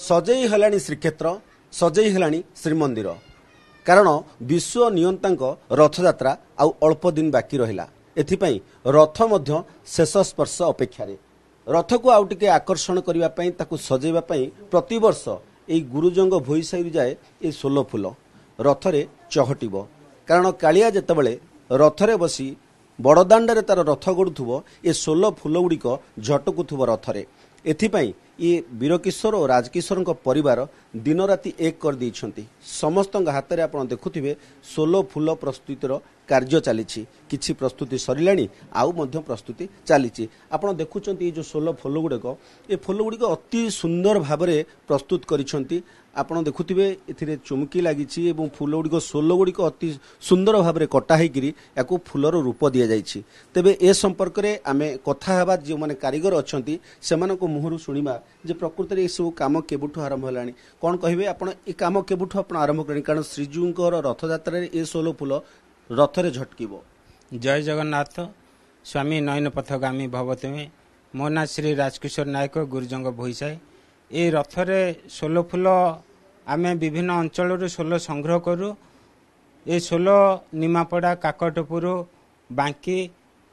सजई हेलाणी श्रीक्षेत्र सजई हेलाणी श्रीमंदिर कारण विश्व नियंतांक रथयात्रा आउ अल्प दिन बाकी रहिला एथिपई रथ मध्य शेष स्पर्श अपेक्षारे रथ को आउ टिके आकर्षण करबा पई ताकु सजेबा पई प्रतिवर्ष एई गुरुजंग भोई साइरु जाए ए 16 फूल रथरे चहटिबो कारण कालिया जेतेबेले रथरे बसी बड़दाण्डरे तार रथ गड़ुथुबो ए 16 फूल गुड़िक झटकुथुबो रथरे एथिपई ये वीरकिशोर और राजकिशोर परिवार दिन राति एक कर देइछंती समस्त हाथ में आप देखुथिबे 16 फूल प्रस्तुतिर कार्य चली किछि प्रस्तुति सरिलाणी आउ मध्य प्रस्तुति चली आपड़ देखुंत जो 16 फूल गुड़िक ये फूल गुड़िक अति सुंदर भाव में प्रस्तुत करिसेंती आपड़ देखुथिबे एथिरे चुमकी लागिछि एवं फूल गुड़िक 16 गुड़िक अति सुंदर भाव में कटा होकरी याकू फूलर रूप दि जाइछि तेबे ए संपर्क में आमे कथा हेबा जो माने कारीगर अछंती सेमानको मुहरु सुनिबा जे प्रकृति में सब काम केबुठु आरंभ हेलाणी कौन कहिबे आपण ए काम केबुठु आपण आरंभ करनी कारण श्रीजूंकर रथयात्रा ए 16 फूल रथरे झटकिबो। जय जगन्नाथ स्वामी नयन पथगामी भवतमे मो ना श्री राजकिशोर नायक गुरुजंग भोईसाई ए रथरे 16 फूल आमे विभिन्न अंचल 16 संग्रह करूँ ए 16 निमापड़ा काकटपुर बांकी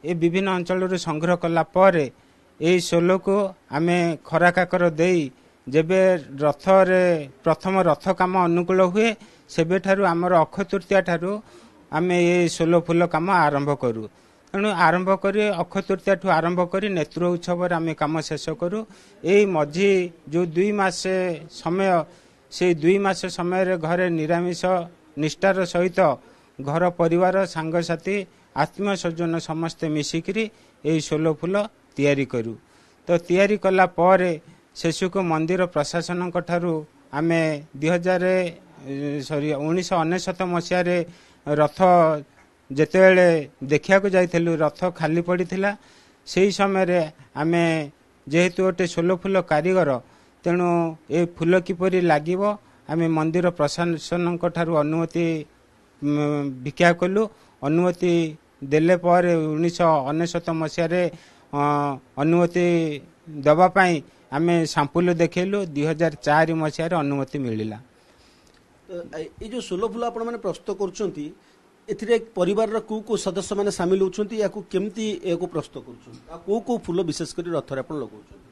ए विभिन्न अंचल संग्रह कला पर ए 16 को आमे खरा काकर देई जेबे रथरे प्रथम रथ काम अनुकूल हुए सेबे ठारू आमर अक्षय तृतीया ठारू आमे ये 16 फूल काम आरंभ करूँ तेणु आरंभ कर अक्षय तृतीया ठू आरंभ कर नेत्र उत्सव आम कम शेष करूँ यही मझी जो 2 मास समय से 2 मास समय घरे निरामिष निष्ठार सहित घर परिवार सांगसाथी आत्मीय स्वजन समस्ते मिसिकी यही 16 फूल तैयारी करूँ तो तैयारी कला पर शेषु को मंदिर प्रशासन आमे 1999 मसीह रथ जेतेबेले देखिया को जाइथिलु रथ खाली पड़ीथिला सेही समय आमे जेहेतु गोटे 16 फूल कारीगर तेणु ए फूल किपरि लागिबो आमे मंदिर प्रशासन अनुमति भिक्षा कलु अनुमति देले पर 1999 मसीह अनुमति दवापाई आमे सांपुल देखलु 2004 मसीह अनुमति मिलिला। ये जो 16 फूल आपण माने प्रस्तुत करछंती एथिरे परिवार को को सदस्य माने शामिल होछंती याकू केमती एको प्रस्तुत करछंती आ को फूल विशेष करी रथरे आपण लगाउछंती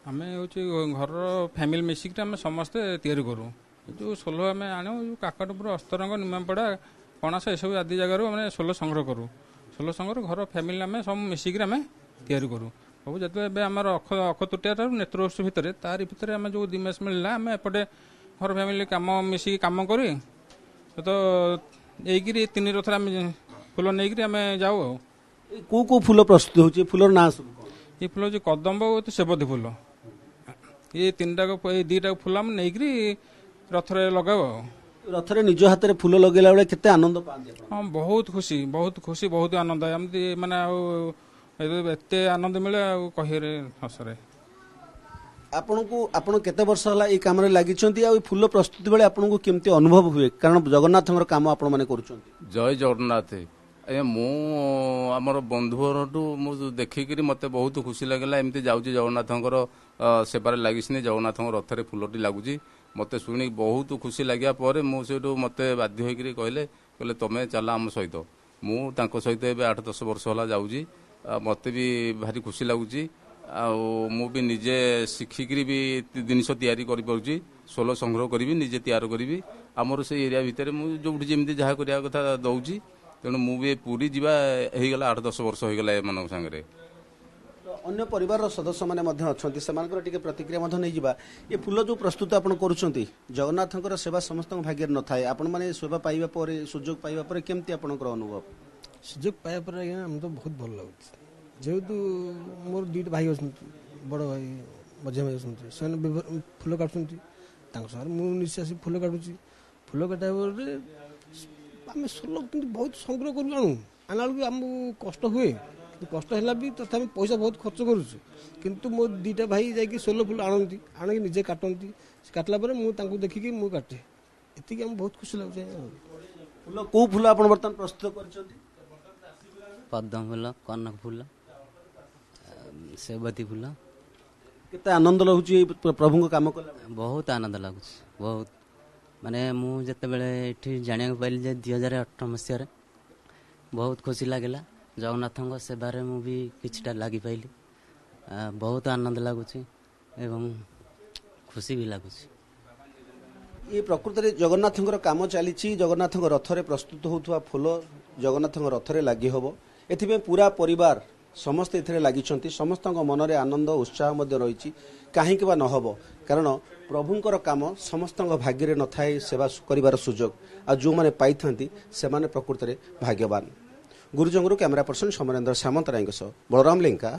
हमें होची घर फैमिली मिसिक हम समस्त तैयारी करू जो 16 हमें आनो काकटपुर अस्तरंग निमापड़ा कणास एसबू आदि जगार हमें 16 संग्रह करू 16 संग्रह घर फैमिली आम सब मिसिक आम तैयारी करू सब जो आम अक्ष तृतीया नेत्रोत्सव भितर तार भितर आम जो 2 मास मिलला आम एपटे घर फैमिली काम मिसिक काम करी तो यही 3 रथ फूल नहीं आम जाऊ को फूल प्रस्तुत होची फूलर ना सब ये फूल हो कदम्ब तो सेबती फूल ये 2टा फूल आम नहीं रथरे लगाओ रथरे निज हाथ में फूल लगेला बेले केते आनंद पाते हाँ बहुत खुशी बहुत आनंद एमती माने एते आनंद मिले कहिरे हसरे आपण केते वर्ष होला ए काम रे लागिचंती आ फूल प्रस्तुति बेले आपन को केमती अनुभव हुए कारण जगन्नाथଙ୍କର काम आपण माने करूचंती। जय जगन्नाथ मु आमर बंधुरठू मु देखिकी मत बहुत खुशी लगला एमती जाऊँगी जगन्नाथଙ୍କର सेबार लगिनी जगन्नाथ रथरे फूलटी लगुच मत शुणी बहुत खुशी लगे पर मुझे मत बाध्य होकर कहले तुम्हें चला आम सहित मुझे सहित 8-10 वर्ष है जाऊँगी मत भी भारी खुशी लगुच मु भी निजे शिखिकी भी जिनस तैयारी करी 16 संग्रह करी निजे तैयार करी आमर से एरिया भितर मुझे जमी जहाँ करने कथा दौची तेणु मुझे पूरी जावा 8-10 वर्ष होगला एम सागर अन्य परिवार सदस्य माने टिके प्रतिक्रिया नहीं जावा ये फूल जो प्रस्तुत आपण करूछंती जगन्नाथଙ୍କର सेवा समस्त भाग्य न थाए आपण माने सेवा पाइबा पर सुजोग पाइबा पर केमती आपनकर अनुभव सुजोग पाइबा पर हम तो बहुत भल लागुछ जेहेतु मोर 2 भाई बड़ भाई मझे भाई से फूल काटुंट मुझे फूल काटुची फूल काटा आम 16 बहुत संग्रह करूँ आणु आना बेलू आमको कष्ट हुए कष्ट है भी तथा पैसा बहुत खर्च करुँ किंतु मो 2टा भाई जा 16 फूल आणती आणिक निजे काटती काटला मुझे देखिकी मुझे काटे ये आम बहुत खुशी लगे फूल कौ फूल आप बर्तमान प्रस्तुत कर पद्म फूल कनक फूल सेबती फूल କେତେ ଆନନ୍ଦ ଲାଗୁଛି ଏଇ ପ୍ରଭୁଙ୍କ କାମ କଲା ବହୁତ ଆନନ୍ଦ ଲାଗୁଛି ବହୁତ। ମାନେ ମୁଁ ଯେତେବେଳେ ଏଠି ଜାଣିବାକୁ ପାଇଲି ଯେ 2018 ମସିହାରେ ବହୁତ ଖୁସି ଲାଗିଲା। ଜଗନ୍ନାଥଙ୍କ ସେବାରେ ମୁଁ ବି କିଛିଟା ଲାଗିପାଇଲି। ବହୁତ ଆନନ୍ଦ ଲାଗୁଛି ଏବଂ ଖୁସି ବି ଲାଗୁଛି। ଏ ପ୍ରକୃତରେ ଜଗନ୍ନାଥଙ୍କର କାମ ଚାଲିଛି। ଜଗନ୍ନାଥଙ୍କ ରଥରେ ପ୍ରସ୍ତୁତ ହେଉଥିବା ଫୁଲ ଜଗନ୍ନାଥଙ୍କ ରଥରେ ଲାଗି ହେବ। ଏଥିପାଇଁ ପୁରା ପରିବାର ସମସ୍ତେ ଏଥିରେ ଲାଗିଛନ୍ତି। ସମସ୍ତଙ୍କ ମନରେ ଆନନ୍ଦ ଉତ୍ସାହ ମଧ୍ୟ ରହିଛି। କାହିଁକି ବା ନ ହେବ? କାରଣ ପ୍ରଭୁଙ୍କର କାମ ସମସ୍ତଙ୍କ ଭାଗ୍ୟରେ ନଥାଏ ସେବା କରିବାର ସୁଯୋଗ। ଆଉ ଯେଉଁମାନେ ପାଇଥାନ୍ତି ସେମାନେ ପ୍ରକୃତରେ ଭାଗ୍ୟବାନ। ଗୁରୁଜଙ୍ଗରୁ କ୍ୟାମେରା ପର୍ସନ ସମରେନ୍ଦ୍ର ସାମନ୍ତରାୟଙ୍କ ସହ ବଳରାମ ଲେଙ୍କା।